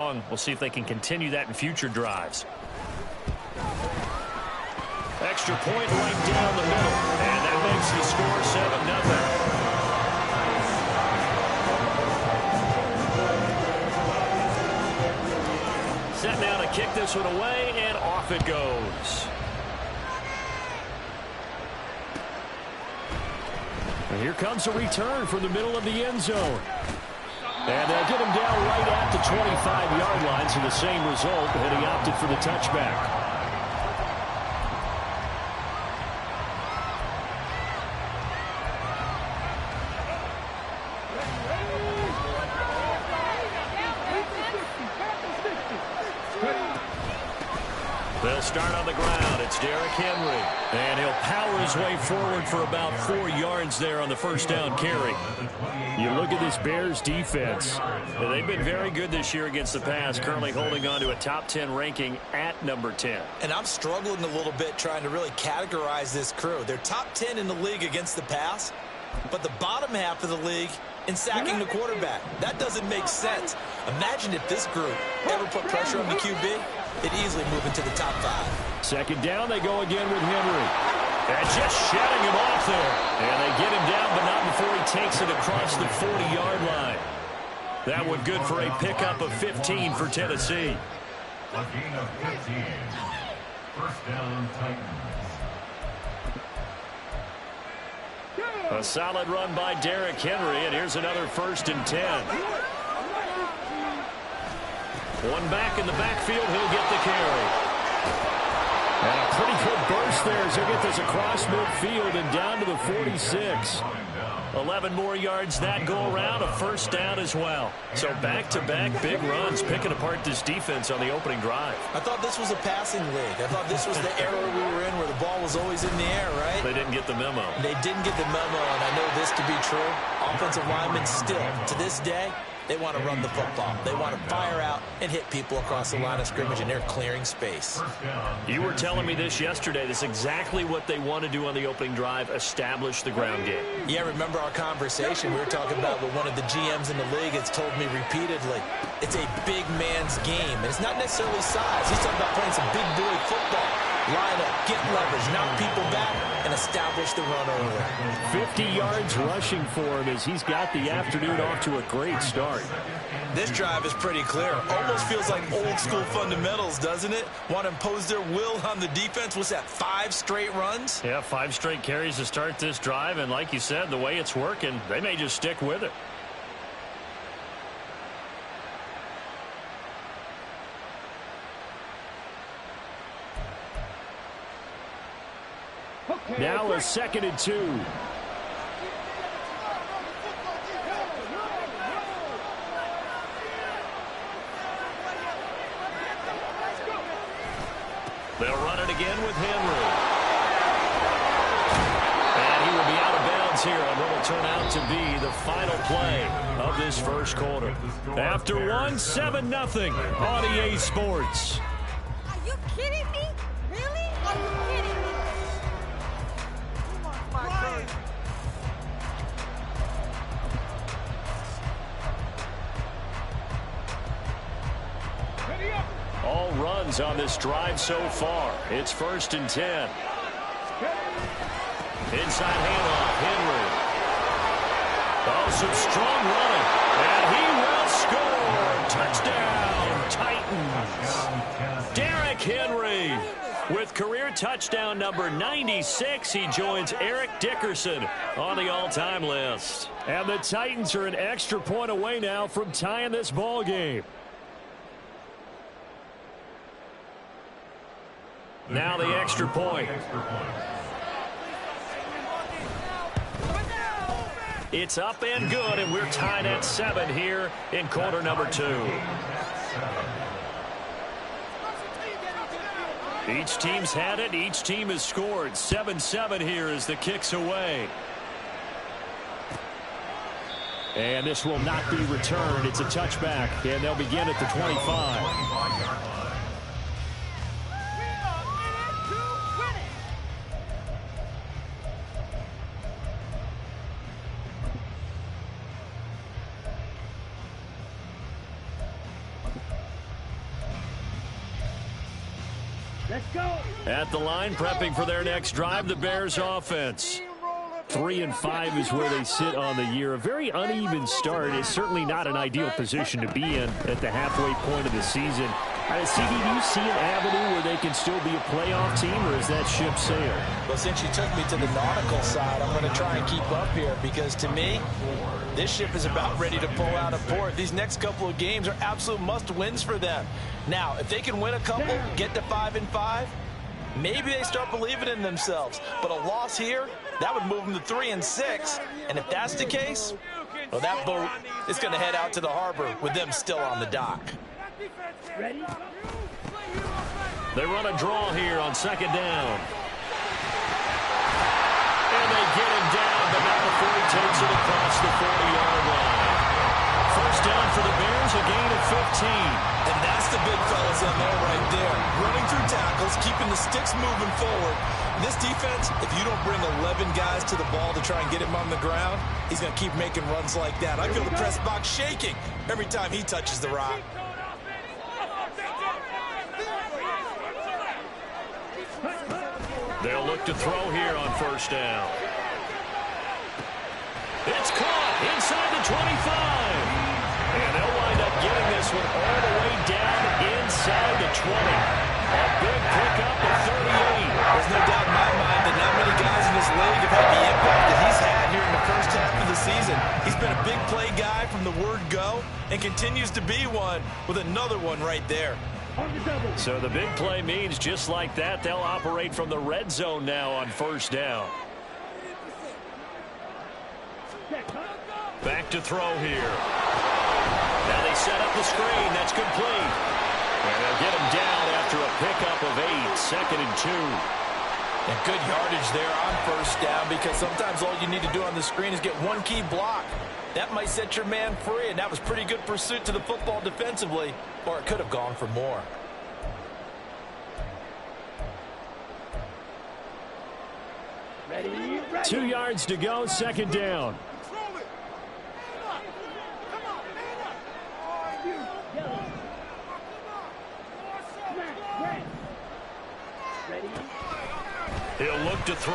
We'll see if they can continue that in future drives. Extra point right down the middle, and that makes the score 7-0. Set now to kick this one away, and off it goes. And here comes a return from the middle of the end zone. And they'll get him down right at the 25-yard line, so the same result, and he opted for the touchback. They'll start on the ground. It's Derrick Henry. And he'll power his way forward for about 4 yards there on the first down carry. You look at this Bears defense. They've been very good this year against the pass, currently holding on to a top 10 ranking at number 10. And I'm struggling a little bit trying to really categorize this crew. They're top 10 in the league against the pass, but the bottom half of the league in sacking the quarterback. That doesn't make sense. Imagine if this group ever put pressure on the QB. It easily move into the top 5. Second down, they go again with Henry. And just shutting him off there. And they get him down, but not before he takes it across the 40-yard line. That one good for a pickup of 15 for Tennessee. A gain of 15. First down, Titans. A solid run by Derrick Henry, and here's another 1st and 10. One back in the backfield, he'll get the carry. And a pretty good burst there as he'll get this across midfield and down to the 46. 11 more yards that go around, a first down as well. So back-to-back big runs, picking apart this defense on the opening drive. I thought this was a passing league. I thought this was the era we were in where the ball was always in the air, right? They didn't get the memo. They didn't get the memo, and I know this to be true. Offensive linemen still, to this day, they want to run the football. They want to fire out and hit people across the line of scrimmage, and they're clearing space. You were telling me this yesterday. That's exactly what they want to do on the opening drive, establish the ground game. Yeah, remember our conversation? We were talking about what one of the GMs in the league has told me repeatedly. It's a big man's game, and it's not necessarily size. He's talking about playing some big boy football. Line up, get leverage, knock people back, and establish the run early. 50 yards rushing for him as he's got the afternoon off to a great start. This drive is pretty clear. Almost feels like old school fundamentals, doesn't it? Want to impose their will on the defense. What's that, 5 straight runs? Yeah, 5 straight carries to start this drive, and like you said, the way it's working, they may just stick with it. Now a 2nd and 2. They'll run it again with Henry. And he will be out of bounds here on what will turn out to be the final play of this first quarter. After 7-0 on EA Sports. Are you kidding me? Really? Are you kidding me? All runs on this drive so far. It's 1st and 10. Inside handoff, Henry. Oh, some strong running. And he will score. Touchdown, Titans. Derrick Henry with career touchdown number 96. He joins Eric Dickerson on the all-time list. And the Titans are an extra point away now from tying this ball game. Now the extra point. It's up and good, and we're tied at 7 here in quarter number 2. Each team's had it. Each team has scored. 7-7 here as the kick's away. And this will not be returned. It's a touchback, and they'll begin at the 25. At the line, prepping for their next drive, the Bears offense. 3-5 is where they sit on the year. A very uneven start. It's certainly not an ideal position to be in at the halfway point of the season. CD, do you see an avenue where they can still be a playoff team, or is that ship sailed? Well, since you took me to the nautical side, I'm going to try and keep up here because, to me, this ship is about ready to pull out of port. These next couple of games are absolute must-wins for them. Now, if they can win a couple, get to 5-5, maybe they start believing in themselves. But a loss here, that would move them to 3-6. And if that's the case, well, that boat is going to head out to the harbor with them still on the dock. Ready? They run a draw here on second down. And they get him down, but not before he takes it across the 40-yard line. First down for the Bears, a gain of 15. And that's the big fellas in there right there. Running through tackles, keeping the sticks moving forward. This defense, if you don't bring 11 guys to the ball to try and get him on the ground, he's going to keep making runs like that. I feel the press box shaking every time he touches the rock. They'll look to throw here on first down. It's caught inside the 25. And they'll wind up getting this one all the way down inside the 20. A big pickup of 38. There's no doubt in my mind that not many guys in this league have had the impact that he's had here in the first half of the season. He's been a big play guy from the word go and continues to be one with another one right there. So the big play means just like that, they'll operate from the red zone now on first down. Back to throw here. Now they set up the screen. That's complete. And they'll get him down after a pickup of 8, 2nd and 2. And good yardage there on first down because sometimes all you need to do on the screen is get one key block. That might set your man free, and that was pretty good pursuit to the football defensively, or it could have gone for more. Ready? 2 yards to go, second down. He'll look to throw.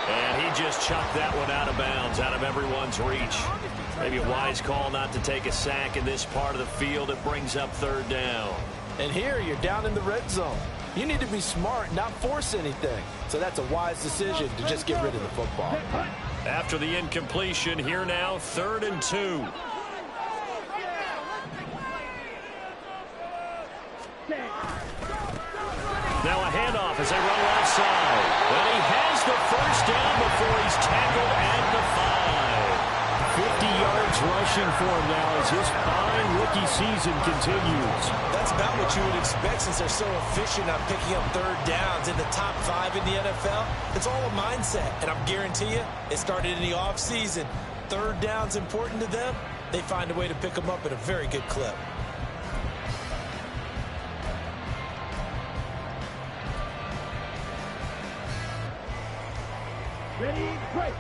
And he just chucked that one out of bounds, out of everyone's reach. Maybe a wise call not to take a sack in this part of the field. It brings up third down. And here you're down in the red zone. You need to be smart, not force anything. So that's a wise decision to just get rid of the football. After the incompletion, here now, 3rd and 2. Now a handoff as they run left side. And he has the first down before he's tackled at the 5. 50 yards rushing for him now as his fine rookie season continues. That's about what you would expect since they're so efficient on picking up third downs in the top 5 in the NFL. It's all a mindset, and I'm guarantee you it started in the offseason. Third down's important to them. They find a way to pick them up at a very good clip. Ready? Break.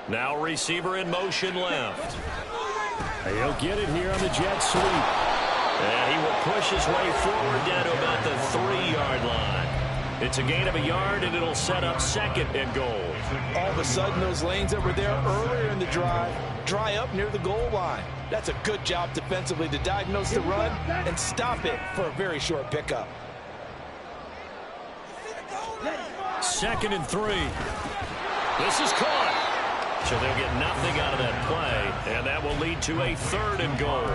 Now receiver in motion left. He'll get it here on the jet sweep. And he will push his way forward down to about the 3-yard line. It's a gain of a yard, and it'll set up 2nd and goal. All of a sudden, those lanes that were there earlier in the drive dry up near the goal line. That's a good job defensively to diagnose the run and stop it for a very short pickup. 2nd and 3. This is caught. So they'll get nothing out of that play, and that will lead to a 3rd and goal.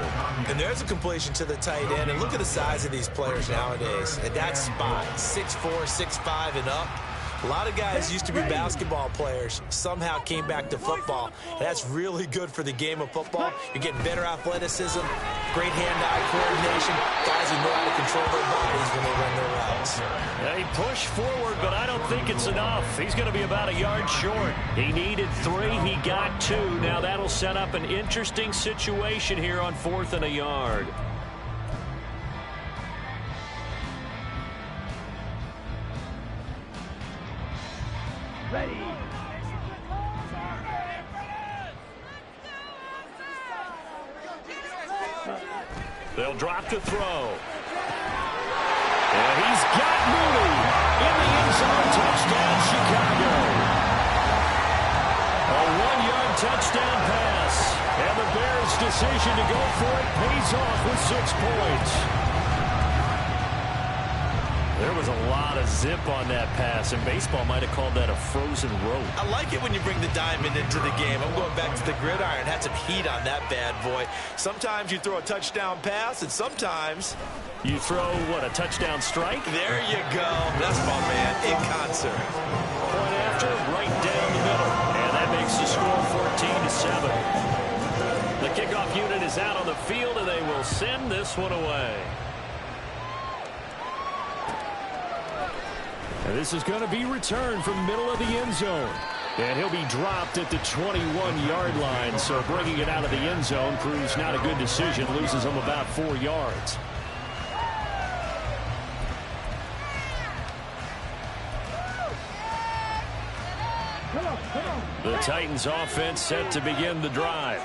And there's a completion to the tight end, and look at the size of these players nowadays. At that spot, 6'4", 6'5", and up. A lot of guys used to be basketball players, somehow came back to football. That's really good for the game of football. You're getting better athleticism, great hand-eye coordination, guys who know how to control their bodies when they run their routes. He pushed forward, but I don't think it's enough. He's going to be about a yard short. He needed 3. He got 2. Now that'll set up an interesting situation here on 4th and a yard. Ready. They'll drop to throw. And he's got Mooney in the end zone. Touchdown, Chicago. A 1-yard touchdown pass. And the Bears' decision to go for it pays off with 6 points. There was a lot of zip on that pass, and baseball might have called that a frozen rope. I like it when you bring the diamond into the game. I'm going back to the gridiron. Had some heat on that bad boy. Sometimes you throw a touchdown pass, and sometimes you throw, what, a touchdown strike? There you go. That's my man in concert. Point after, right down the middle. And that makes the score 14-7. The kickoff unit is out on the field, and they will send this one away. And this is going to be returned from middle of the end zone. And he'll be dropped at the 21-yard line. So bringing it out of the end zone proves not a good decision. Loses him about 4 yards. The Titans offense set to begin the drive.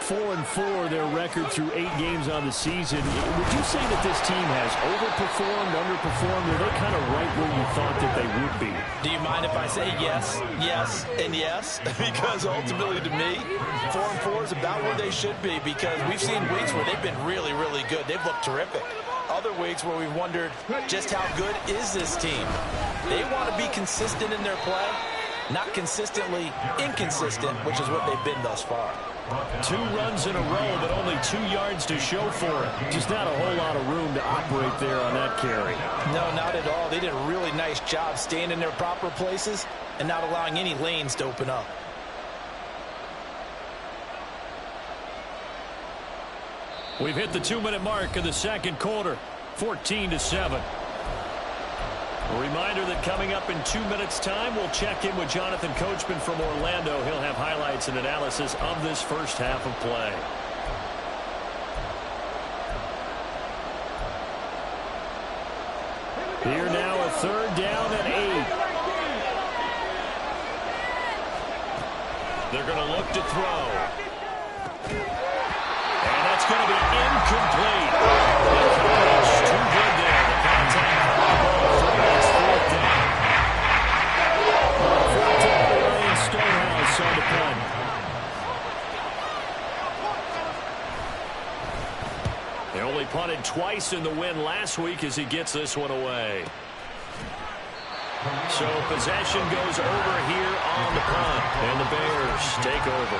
4-4 their record through 8 games on the season. Would you say that this team has overperformed, underperformed, or are they kind of right where you thought that they would be? Do you mind if I say yes, yes, and yes? Because ultimately to me, 4-4 is about where they should be, because we've seen weeks where they've been really, really good. They've looked terrific. Other weeks where we've wondered just how good is this team. They want to be consistent in their play, not consistently inconsistent, which is what they've been thus far. 2 runs in a row, but only 2 yards to show for it. Just not a whole lot of room to operate there on that carry. No, not at all. They did a really nice job staying in their proper places and not allowing any lanes to open up. We've hit the 2-minute mark of the second quarter. 14-7. A reminder that coming up in 2 minutes' time, we'll check in with Jonathan Coachman from Orlando. He'll have highlights and analysis of this first half of play. Here now, a 3rd down and 8. They're going to look to throw. And that's going to be incomplete. The coverage too good there. The contact on the ball. That's 4th down. 4th down, Ryan Stonehouse on the punt. They only punted twice in the win last week as he gets this one away. So possession goes over here on the punt, and the Bears take over.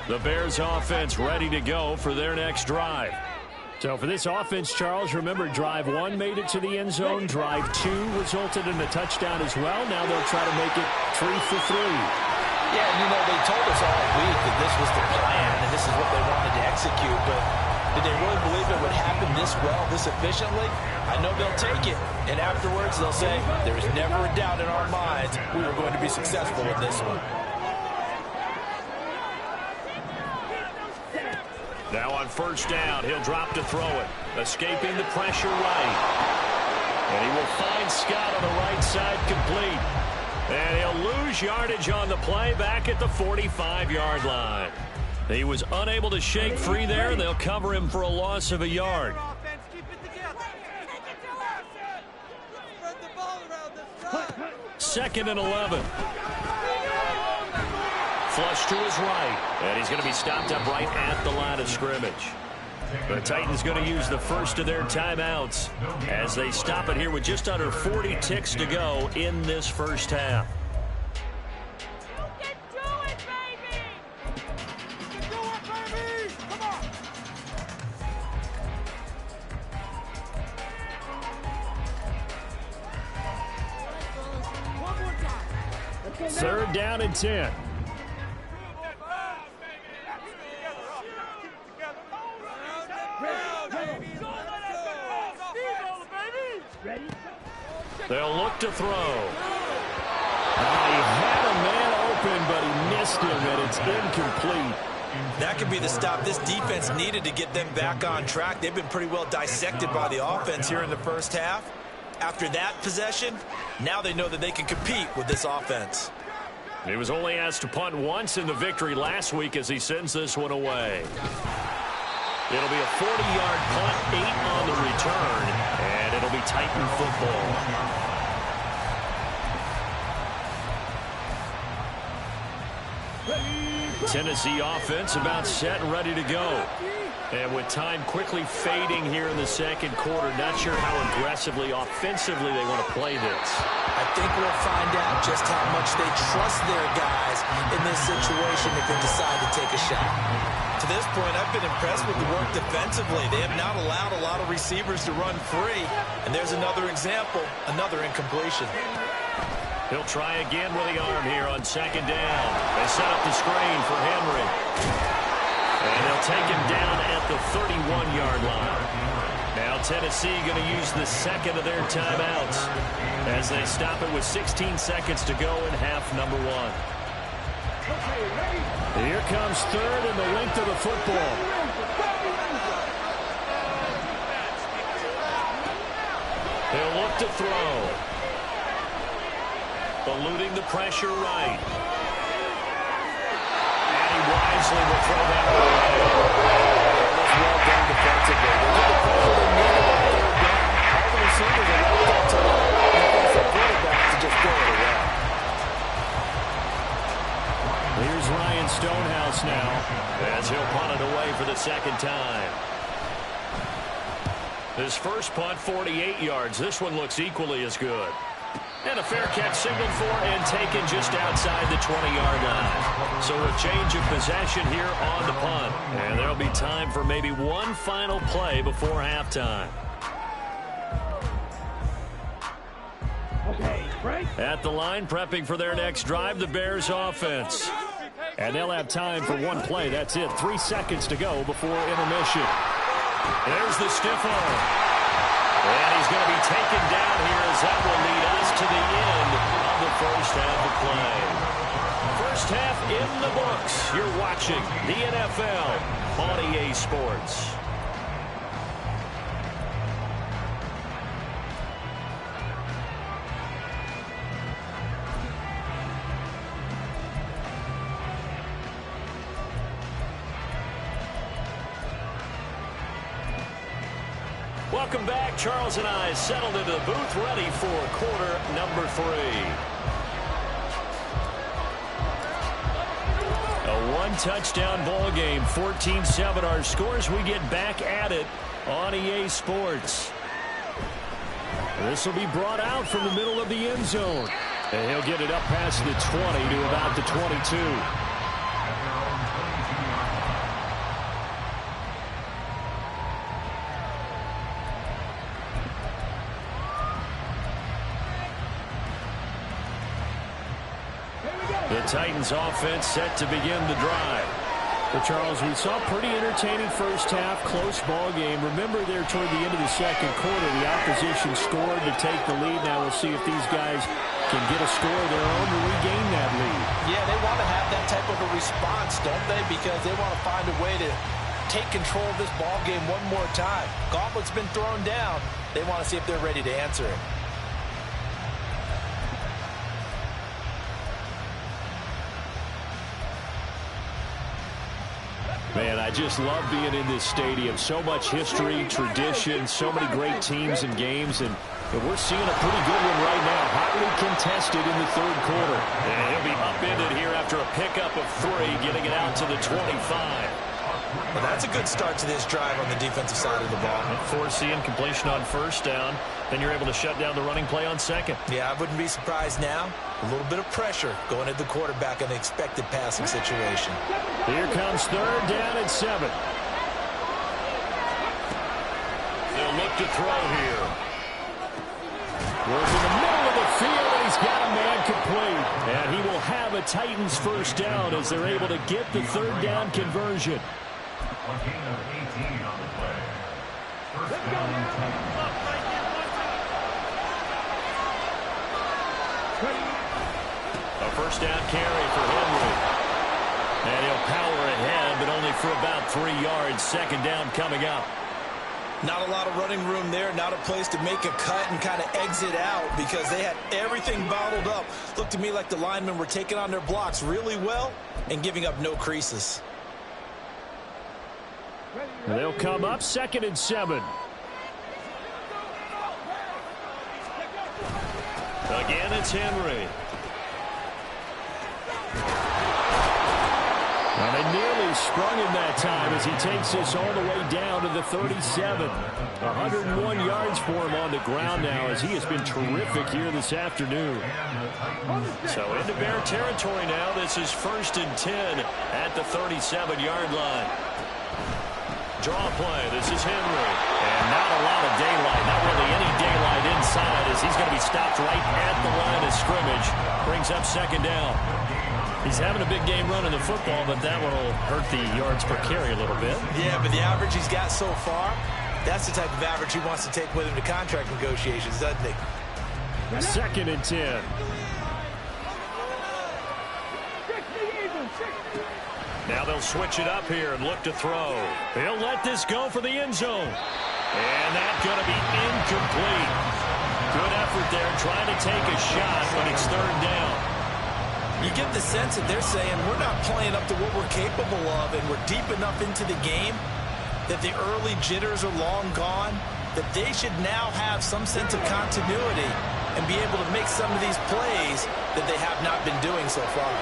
The Bears offense ready to go for their next drive. So for this offense, Charles, remember drive 1 made it to the end zone. Drive 2 resulted in a touchdown as well. Now they'll try to make it 3 for 3. Yeah, you know, they told us all week that this was the plan and this is what they wanted to execute, but did they really believe it would happen this well, this efficiently? I know they'll take it, and afterwards they'll say, there's never a doubt in our minds we were going to be successful in this one. Now on 1st down, he'll drop to throw it. Escaping the pressure right. And he will find Scott on the right side complete. And he'll lose yardage on the play back at the 45-yard line. He was unable to shake free there, and they'll cover him for a loss of a yard. 2nd and 11. Flush to his right, and he's going to be stopped up right at the line of scrimmage. The Titans going to use the first of their timeouts as they stop it here with just under 40 ticks to go in this first half. Third down and 10. They'll look to throw. He had a man open, but he missed him, and it's incomplete. That could be the stop this defense needed to get them back on track. They've been pretty well dissected by the offense here in the first half. After that possession, now they know that they can compete with this offense. He was only asked to punt once in the victory last week as he sends this one away. It'll be a 40-yard punt, 8 on the return, and it'll be Titan football. Tennessee offense about set and ready to go. And with time quickly fading here in the second quarter, not sure how aggressively, offensively they want to play this. I think we'll find out just how much they trust their guys in this situation if they decide to take a shot. To this point, I've been impressed with the work defensively. They have not allowed a lot of receivers to run free. And there's another example, another incompletion. He'll try again with the arm here on second down. They set up the screen for Henry. And they'll take him down at the 31-yard line. Now Tennessee going to use the second of their timeouts as they stop it with 16 seconds to go in half number 1. Here comes third and the length of the football. He'll look to throw. Eluding the pressure right. And he wisely will throw that away. That's well done defensively. They get the pressure they need on third down. All the receivers are right on top. And it's the quarterback to just throw it away. Here's Ryan Stonehouse now as he'll punt it away for the second time. His first punt, 48 yards. This one looks equally as good. And a fair catch signaled for and taken just outside the 20-yard line. So a change of possession here on the punt. And there'll be time for maybe one final play before halftime. Okay, break. At the line, prepping for their next drive, the Bears offense. And they'll have time for one play. That's it. 3 seconds to go before intermission. There's the stiff arm. And he's going to be taken down here as that will lead us to the end of the first half of play. First half in the books. You're watching the NFL on EA Sports. Welcome back. Charles and I settled into the booth, ready for quarter number 3. A one-touchdown ball game, 14-7 our scores. We get back at it on EA Sports. This will be brought out from the middle of the end zone. And he'll get it up past the 20 to about the 22. The Titans offense set to begin the drive. Well, Charles, we saw a pretty entertaining first half, close ball game. Remember there toward the end of the second quarter, the opposition scored to take the lead. Now we'll see if these guys can get a score of their own to regain that lead. Yeah, they want to have that type of a response, don't they? Because they want to find a way to take control of this ball game one more time. Gauntlet's been thrown down. They want to see if they're ready to answer it. Man, I just love being in this stadium. So much history, tradition, so many great teams and games, and we're seeing a pretty good one right now. Hotly contested in the third quarter. And he'll be upended here after a pickup of 3, getting it out to the 25. Well, that's a good start to this drive on the defensive side of the ball. Forcing completion on first down. Then you're able to shut down the running play on second. Yeah, I wouldn't be surprised now. A little bit of pressure going at the quarterback in an expected passing situation. Here comes third down and 7. They'll look to throw here. Goes in the middle of the field, and he's got a man complete. And he will have a Titans first down as they're able to get the third down conversion. A gain of 18 on the play. First down, Titans. A first down carry for Henry. And he'll power ahead, but only for about 3 yards. Second down coming up. Not a lot of running room there, not a place to make a cut and kind of exit out because they had everything bottled up. Looked to me like the linemen were taking on their blocks really well and giving up no creases. They'll come up 2nd and 7. Again, it's Henry. And they nearly sprung him that time as he takes this all the way down to the 37. 101 yards for him on the ground now as he has been terrific here this afternoon. So into Bear territory now. This is 1st and 10 at the 37-yard line. Draw play. This is Henry. And not a lot of daylight. Not really any daylight inside as he's going to be stopped right at the line of scrimmage. Brings up 2nd down. He's having a big game running the football, but that one will hurt the yards per carry a little bit. Yeah, but the average he's got so far, that's the type of average he wants to take with him to contract negotiations, doesn't he? 2nd and 10. Now they'll switch it up here and look to throw. He'll let this go for the end zone. And that's going to be incomplete. Good effort there trying to take a shot, but it's 3rd down. You get the sense that they're saying we're not playing up to what we're capable of and we're deep enough into the game that the early jitters are long gone, that they should now have some sense of continuity and be able to make some of these plays that they have not been doing so far.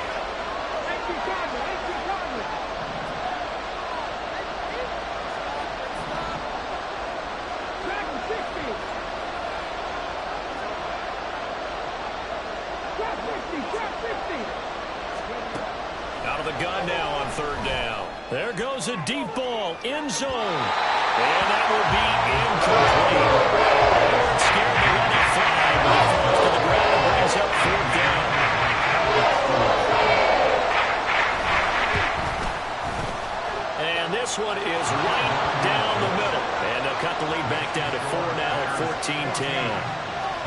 Out of the gun now on 3rd down. There goes a deep ball, end zone. And that will be incomplete. They weren't scared to let it fly, but it falls to the ground and brings up 4th down. And this one is right down the middle. And they'll cut the lead back down to 4 now at 14-10.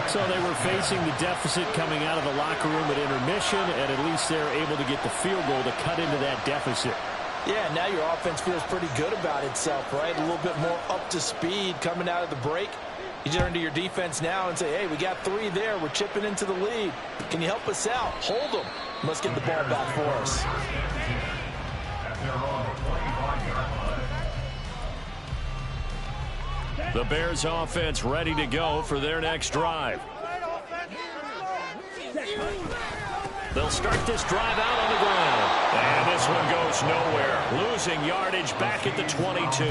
So they were facing the deficit coming out of the locker room at intermission, and at least they're able to get the field goal to cut into that deficit. Yeah, now your offense feels pretty good about itself, right? A little bit more up to speed coming out of the break. You turn to your defense now and say, hey, we got 3 there. We're chipping into the lead. Can you help us out? Hold them. Let's get the ball back for us. The Bears offense ready to go for their next drive. They'll start this drive out on the ground. And this one goes nowhere. Losing yardage back at the 22.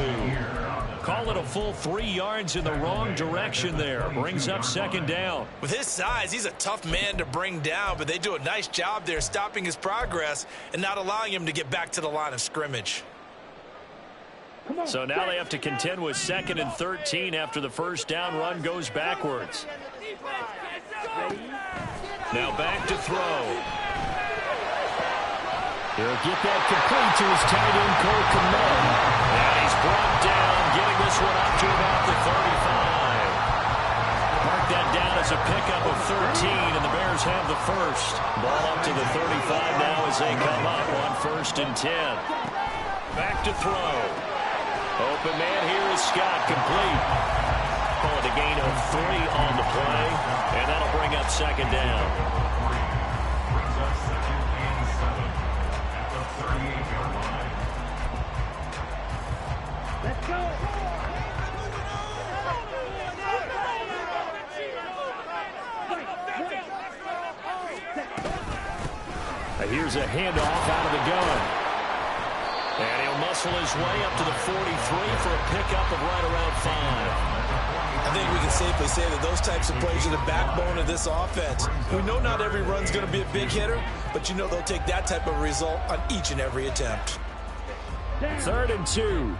Call it a full 3 yards in the wrong direction there. Brings up 2nd down. With his size, he's a tough man to bring down, but they do a nice job there stopping his progress and not allowing him to get back to the line of scrimmage. So now they have to contend with 2nd and 13 after the 1st down run goes backwards. Now back to throw. He'll get that complete to his tight end, Cole Kmet. And he's brought down, getting this one up to about the 35. Mark that down as a pickup of 13, and the Bears have the 1st. Ball up to the 35 now as they come up on 1st and 10. Back to throw. Open man here is Scott, complete. Call it a gain of 3 on the play, and that'll bring up 2nd down. Let's go. Here's a handoff out of the gun. And he'll muscle his way up to the 43 for a pickup of right around 5. I think we can safely say that those types of plays are the backbone of this offense. We know not every run's going to be a big hitter, but you know they'll take that type of result on each and every attempt. 3rd and 2.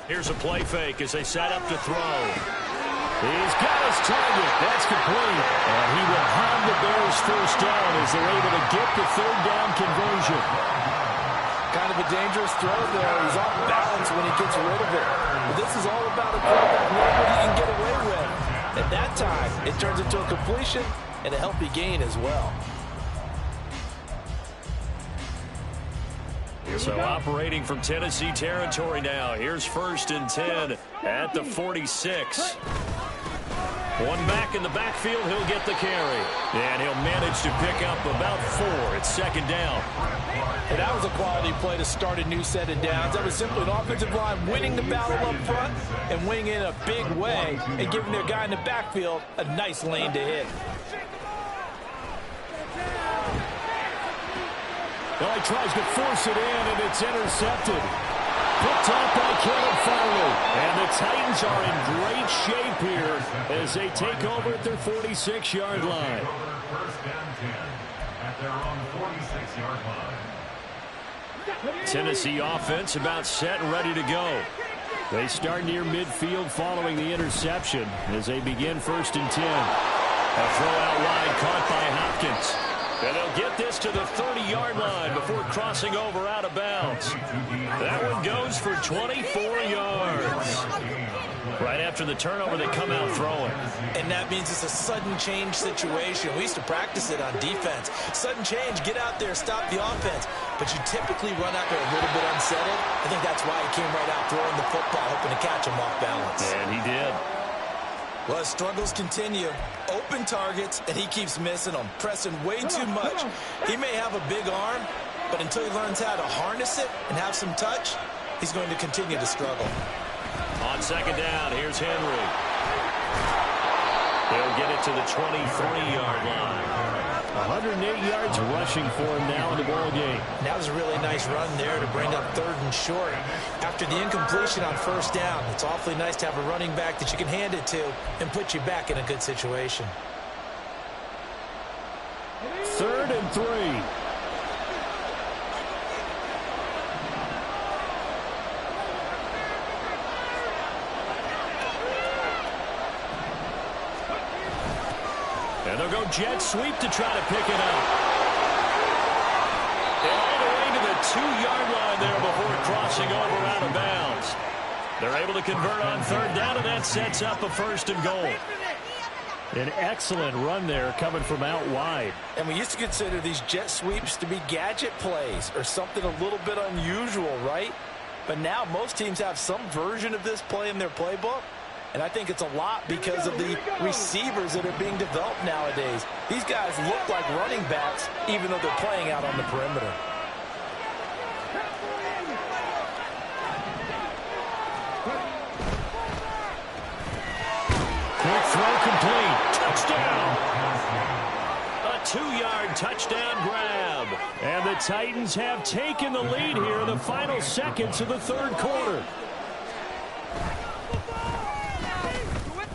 Here's a play fake as they set up to throw. He's got his target. That's complete. And he will have the Bears 1st down as they're able to get the 3rd down conversion. Kind of a dangerous throw there. He's off balance when he gets rid of it. But this is all about a throw that nobody can get away with. At that time, it turns into a completion and a healthy gain as well. So operating from Tennessee territory now. Here's 1st and 10 at the 46. One back in the backfield. He'll get the carry. And he'll manage to pick up about 4. It's 2nd down. And that was a quality play to start a new set of downs. That was simply an offensive line winning the battle up front and winning in a big way and giving their guy in the backfield a nice lane to hit. Well, he tries to force it in, and it's intercepted. Picked off by Caleb Farley. And the Titans are in great shape here as they take over at their 46-yard line. 1st and 10 at their own 46-yard line. Tennessee offense about set and ready to go. They start near midfield following the interception as they begin 1st and 10. A throw out wide caught by Hopkins. And they'll get this to the 30-yard line before crossing over out of bounds. That one goes for 24 yards. Right after the turnover, they come out throwing. And that means it's a sudden change situation. We used to practice it on defense. Sudden change, get out there, stop the offense. But you typically run out there a little bit unsettled. I think that's why he came right out throwing the football, hoping to catch him off balance. And he did. Well, his struggles continue. Open targets, and he keeps missing them, pressing way too much. He may have a big arm, but until he learns how to harness it and have some touch, he's going to continue to struggle. On 2nd down, here's Henry. They'll get it to the 23-yard line. 108 yards rushing for him now in the ball game. That was a really nice run there to bring up 3rd and short. After the incompletion on 1st down, it's awfully nice to have a running back that you can hand it to and put you back in a good situation. 3rd and 3. And they'll go jet sweep to try to pick it up. And all the way to the 2-yard line there before crossing over out of bounds. They're able to convert on 3rd down, and that sets up a 1st and goal. An excellent run there coming from out wide. And we used to consider these jet sweeps to be gadget plays or something a little bit unusual, right? But now most teams have some version of this play in their playbook. And I think it's a lot because of the receivers that are being developed nowadays. These guys look like running backs even though they're playing out on the perimeter. Quick throw complete. Touchdown. A 2-yard touchdown grab. And the Titans have taken the lead here in the final seconds of the 3rd quarter.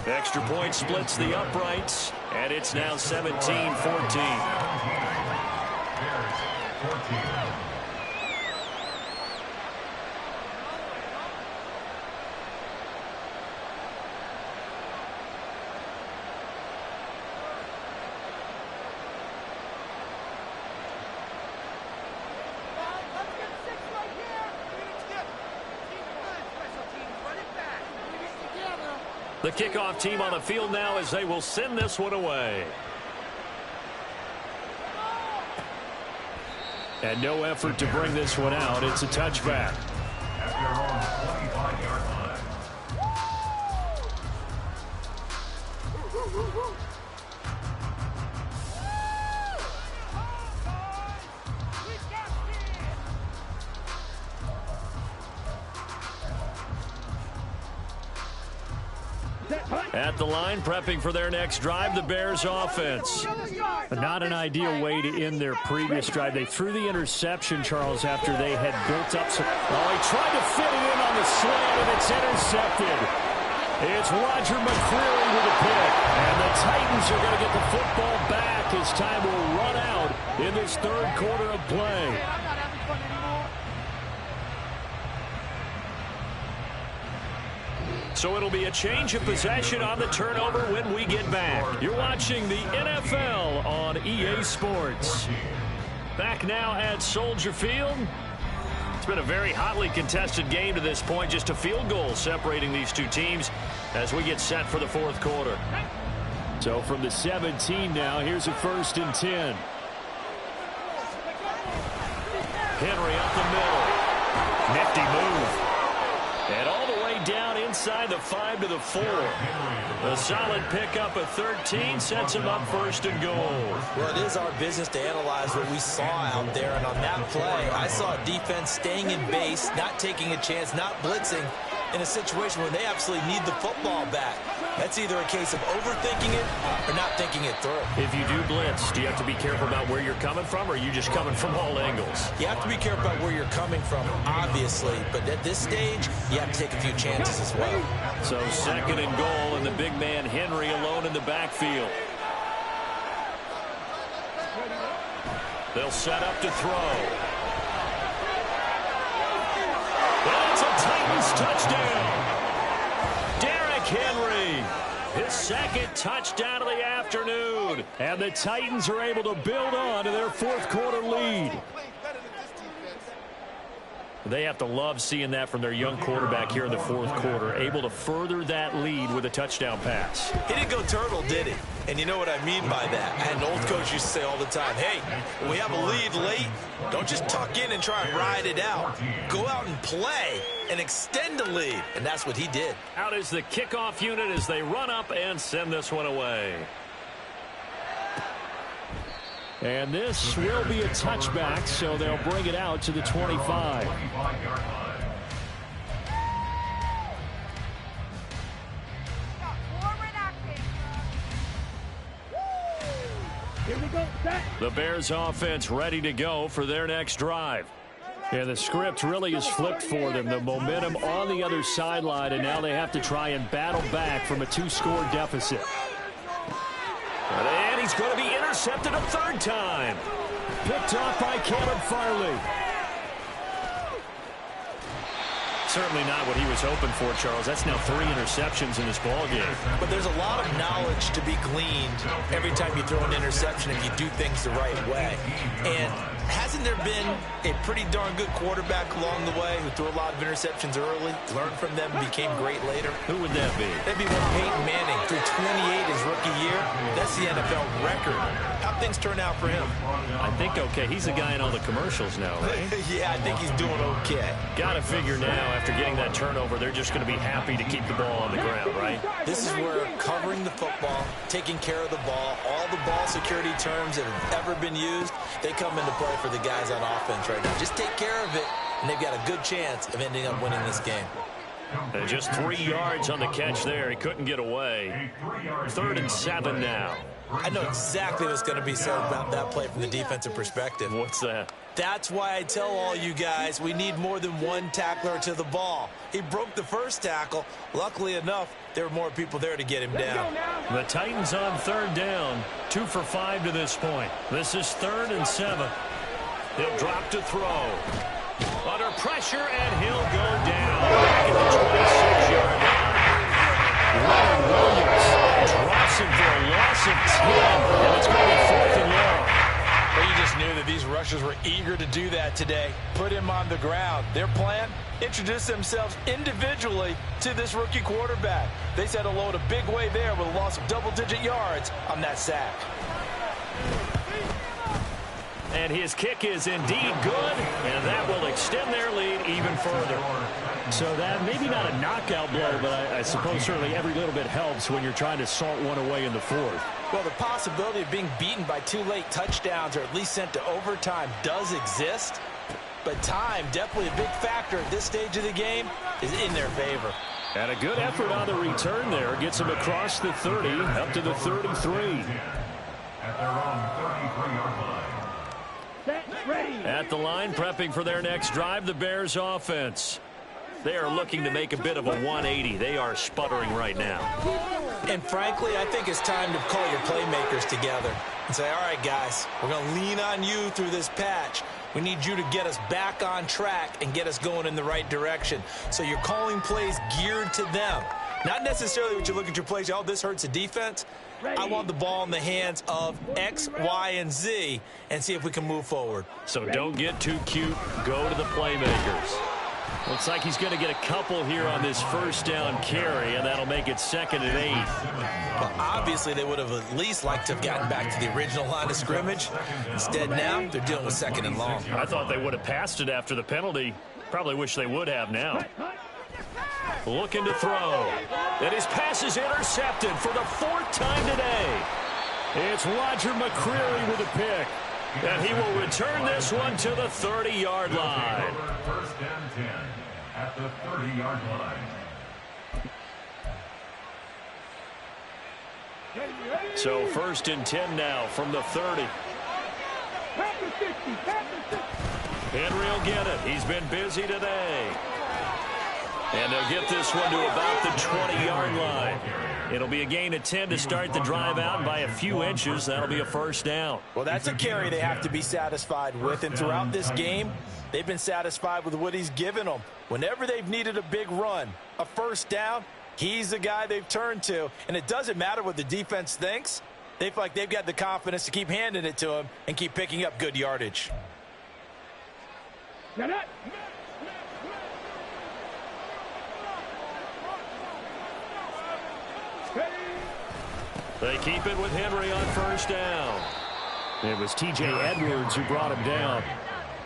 Extra point splits the uprights, and it's now 17-14. The kickoff team on the field now as they will send this one away. And no effort to bring this one out. It's a touchback. At their own 25-yard line. At the line, prepping for their next drive, the Bears offense. Not an ideal way to end their previous drive. They threw the interception, Charles, after they had built up some... Oh, he tried to fit it in on the slant, and it's intercepted. It's Roger McCreary with a pick. And the Titans are going to get the football back as time will run out in this 3rd quarter of play. So it'll be a change of possession on the turnover when we get back. You're watching the NFL on EA Sports. Back now at Soldier Field. It's been a very hotly contested game to this point. Just a field goal separating these two teams as we get set for the 4th quarter. So from the 17 now, here's a 1st and 10. Henry up the middle. Nifty move. And all the way down inside the 5 to the 4. A solid pickup of 13 sets him up 1st and goal. Well, it is our business to analyze what we saw out there. And on that play, I saw a defense staying in base, not taking a chance, not blitzing in a situation where they absolutely need the football back. That's either a case of overthinking it or not thinking it through. If you do blitz, do you have to be careful about where you're coming from, or are you just coming from all angles? You have to be careful about where you're coming from, obviously. But at this stage, you have to take a few chances as well. So 2nd and goal, and the big man Henry alone in the backfield. They'll set up to throw. That's a Titans touchdown. Derrick Henry, his 2nd touchdown of the afternoon. And the Titans are able to build on to their 4th quarter lead. They have to love seeing that from their young quarterback here in the 4th quarter, able to further that lead with a touchdown pass. He didn't go turtle, did he? And you know what I mean by that. I had an old coach used to say all the time, hey, when we have a lead late, don't just tuck in and try and ride it out. Go out and play and extend the lead. And that's what he did. Out is the kickoff unit as they run up and send this one away. And this will be a touchback, so they'll bring it out to the 25. Here we go. Set. The Bears offense ready to go for their next drive. And the script really is flipped for them. The momentum on the other sideline, and now they have to try and battle back from a 2-score deficit. And he's going to be intercepted a 3rd time. Picked off by Caleb Farley. Certainly not what he was hoping for, Charles. That's now 3 interceptions in this ballgame. But there's a lot of knowledge to be gleaned every time you throw an interception if you do things the right way. And hasn't there been a pretty darn good quarterback along the way who threw a lot of interceptions early, learned from them, and became great later? Who would that be? That'd be when Peyton Manning threw 28 his rookie year. That's the NFL record. How'd things turn out for him? I think okay. He's the guy in all the commercials now, right? Yeah, I think he's doing okay. Got to figure now, after getting that turnover, they're just going to be happy to keep the ball on the ground, right? This is where covering the football, taking care of the ball, all the ball security terms that have ever been used, they come into play for the guys on offense right now. Just take care of it, and they've got a good chance of ending up winning this game. And just 3 yards on the catch there. He couldn't get away. 3rd and 7 now. I know exactly what's going to be said about that play from the defensive perspective. What's that? That's why I tell all you guys we need more than one tackler to the ball. He broke the first tackle. Luckily enough, there were more people there to get him down. The Titans on 3rd down. 2 for 5 to this point. This is 3rd and 7. He'll drop to throw. Under pressure, and he'll go down back at the 26-yard line. Leonard Williams drops him for a loss of 10, and it's going to be 4th and long. Well, you just knew that these rushers were eager to do that today. Put him on the ground. Their plan, introduce themselves individually to this rookie quarterback. They said hello in a big way there with a loss of double-digit yards on that sack. And his kick is indeed good, and that will extend their lead even further. So that maybe not a knockout blow, but I suppose certainly every little bit helps when you're trying to salt one away in the 4th. Well, the possibility of being beaten by 2 late touchdowns or at least sent to overtime does exist. But time, definitely a big factor at this stage of the game, is in their favor. And a good effort on the return there. Gets him across the 30, up to the 33. At their own 33-yard line. Set. Ready. At the line, prepping for their next drive, the Bears offense. They are looking to make a bit of a 180. They are sputtering right now. And frankly, I think it's time to call your playmakers together and say, all right, guys, we're going to lean on you through this patch. We need you to get us back on track and get us going in the right direction. So you're calling plays geared to them. Not necessarily when you look at your plays, oh, this hurts the defense. I want the ball in the hands of X, Y, and Z and see if we can move forward. So don't get too cute. Go to the playmakers. Looks like he's going to get a couple here on this 1st down carry, and that'll make it 2nd and 8. But obviously they would have at least liked to have gotten back to the original line of scrimmage. Instead now, they're dealing with 2nd and long. I thought they would have passed it after the penalty. Probably wish they would have now. Looking to throw. And his pass is intercepted for the 4th time today. It's Roger McCreary with a pick. And he will return this one to the 30-yard line. First and 10 at the 30-yard line. So 1st and 10 now from the 30. Henry will get it. He's been busy today. And they'll get this one to about the 20-yard line. It'll be a gain of 10 to start the drive out, and by a few inches, that'll be a first down. Well, that's a carry they have to be satisfied with, and throughout this game, they've been satisfied with what he's given them. Whenever they've needed a big run, a first down, he's the guy they've turned to, and it doesn't matter what the defense thinks. They feel like they've got the confidence to keep handing it to him and keep picking up good yardage. They keep it with Henry on first down. It was T.J. Edwards who brought him down.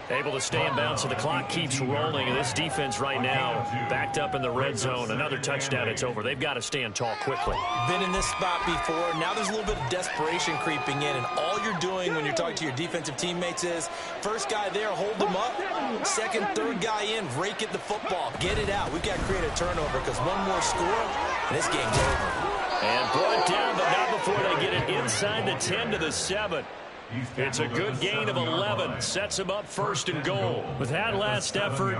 Able to stay in bounds, so the clock keeps rolling. And this defense right now backed up in the red zone. Another touchdown, it's over. They've got to stand tall quickly. Been in this spot before. Now there's a little bit of desperation creeping in, and all you're doing when you're talking to your defensive teammates is first guy there, hold them up. Second, third guy in, rake at the football. Get it out. We've got to create a turnover because one more score, and this game's over. And brought down, but not before they get it inside the 10 to the 7. It's a good gain of 11. Sets him up 1st and goal. With that last effort,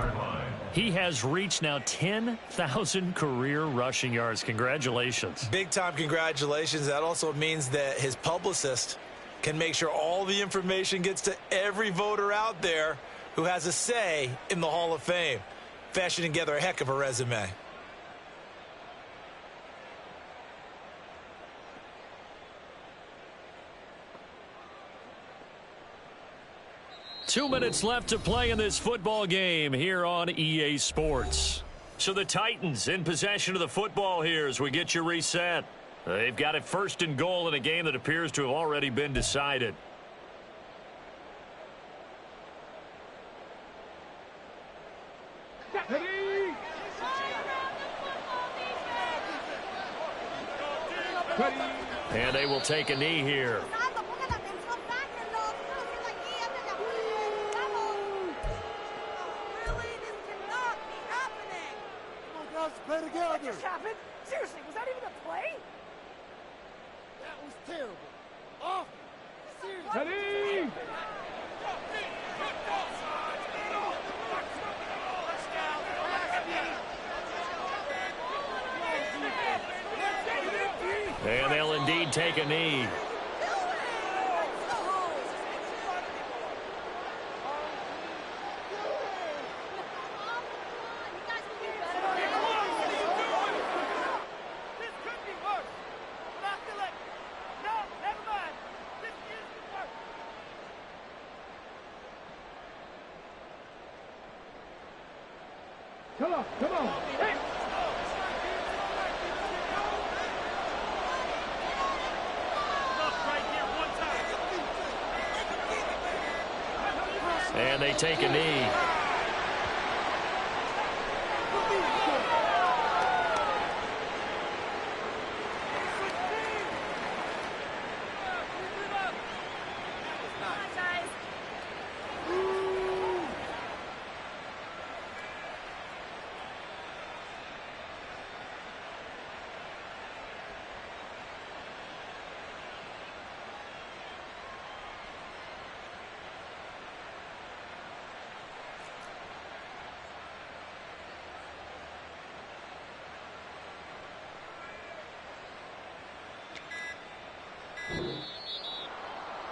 he has reached now 10,000 career rushing yards. Congratulations. Big-time congratulations. That also means that his publicist can make sure all the information gets to every voter out there who has a say in the Hall of Fame. Fashioning together a heck of a resume. Two minutes left to play in this football game here on EA Sports. So the Titans in possession of the football here as we get you reset. They've got it 1st and goal in a game that appears to have already been decided. And they will take a knee here. Play together. What just happened? Seriously, was that even a play? That was terrible. Awful. Seriously. And they'll indeed take a knee. Come on, come on. Hey. And they take a knee.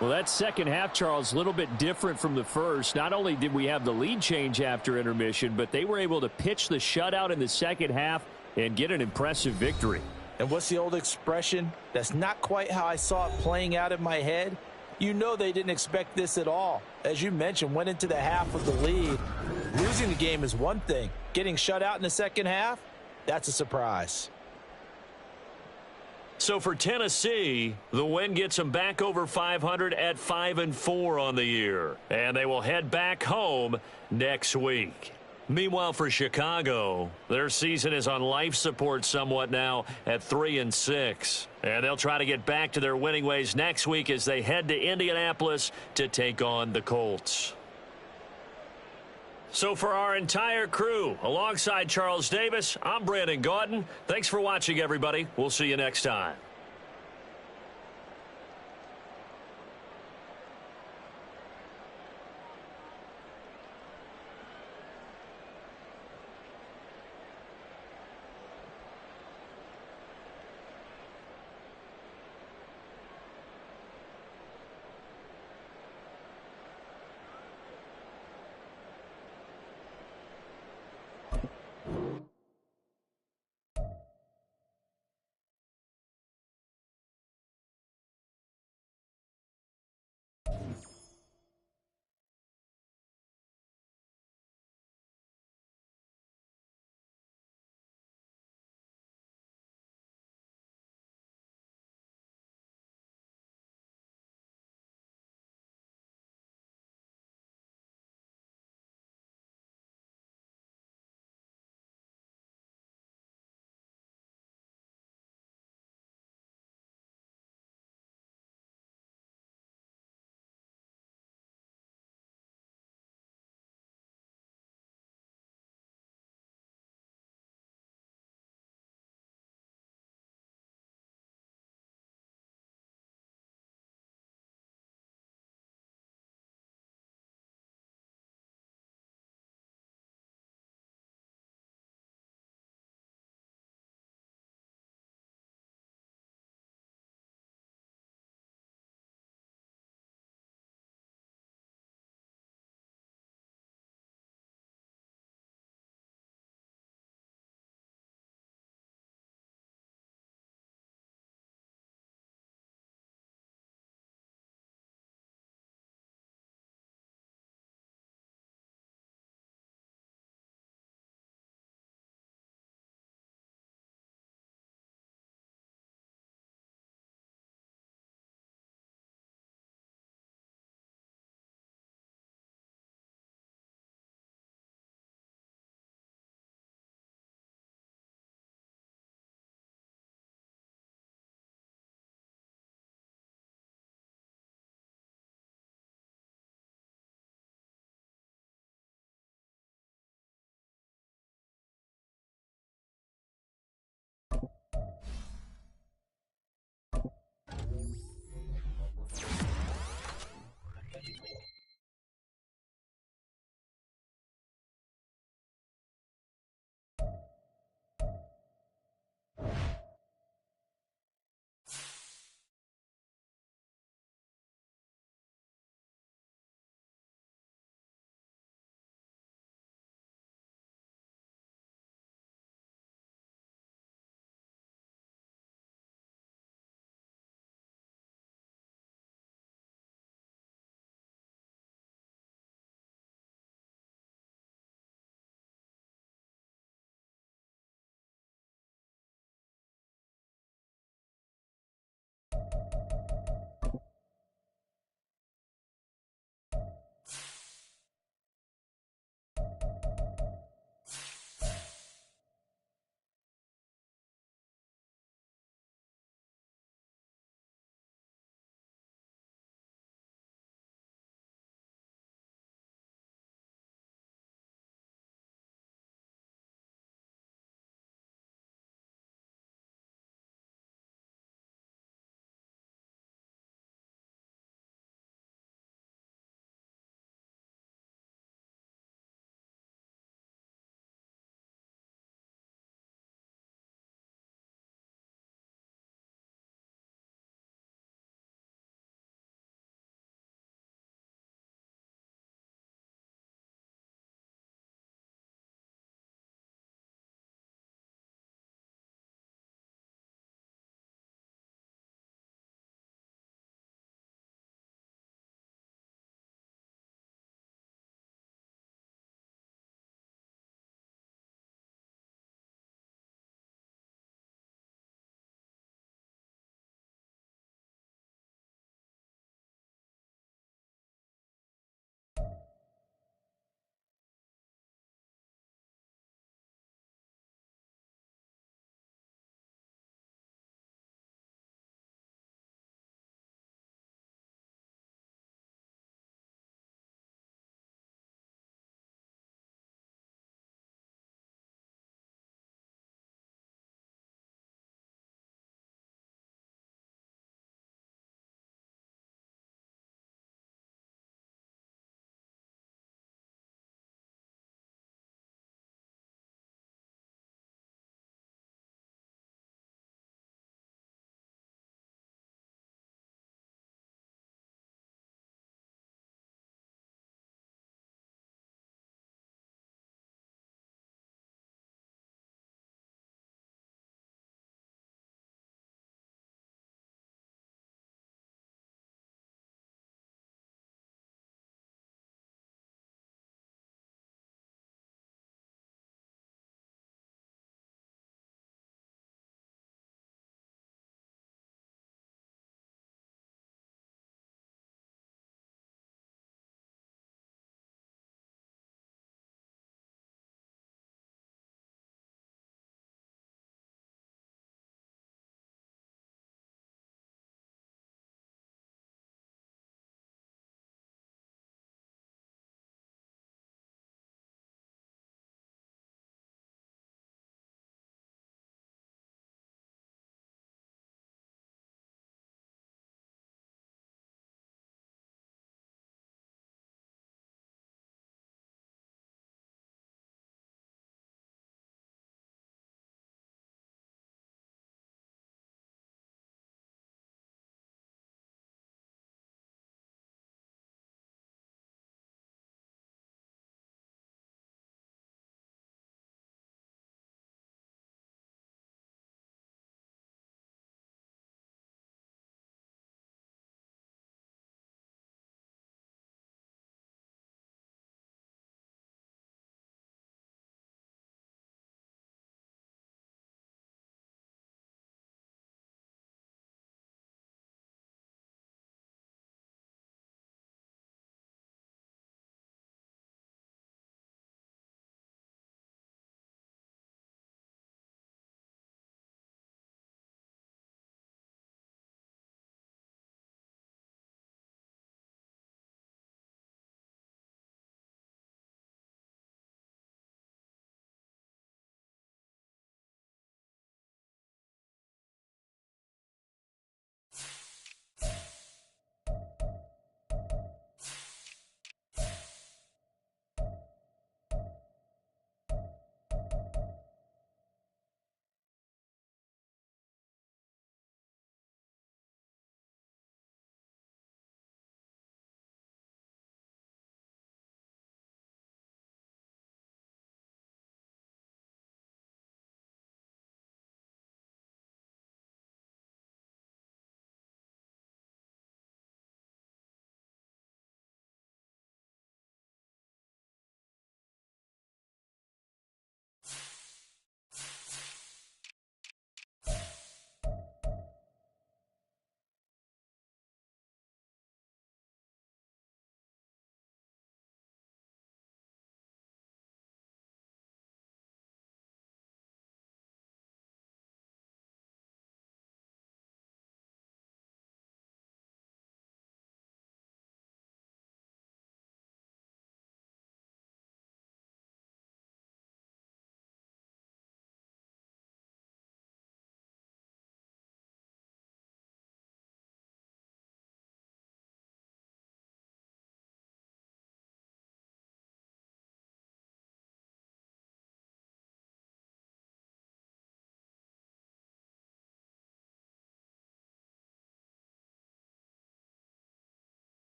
Well, that second half, Charles, a little bit different from the first. Not only did we have the lead change after intermission, but they were able to pitch the shutout in the second half and get an impressive victory. And what's the old expression? That's not quite how I saw it playing out in my head. You know they didn't expect this at all. As you mentioned, went into the half with the lead. Losing the game is one thing. Getting shut out in the second half, that's a surprise. So for Tennessee, the win gets them back over 500 at 5-4 on the year. And they will head back home next week. Meanwhile, for Chicago, their season is on life support somewhat now at 3-6. And they'll try to get back to their winning ways next week as they head to Indianapolis to take on the Colts. So for our entire crew, alongside Charles Davis, I'm Brandon Gaudin. Thanks for watching, everybody. We'll see you next time.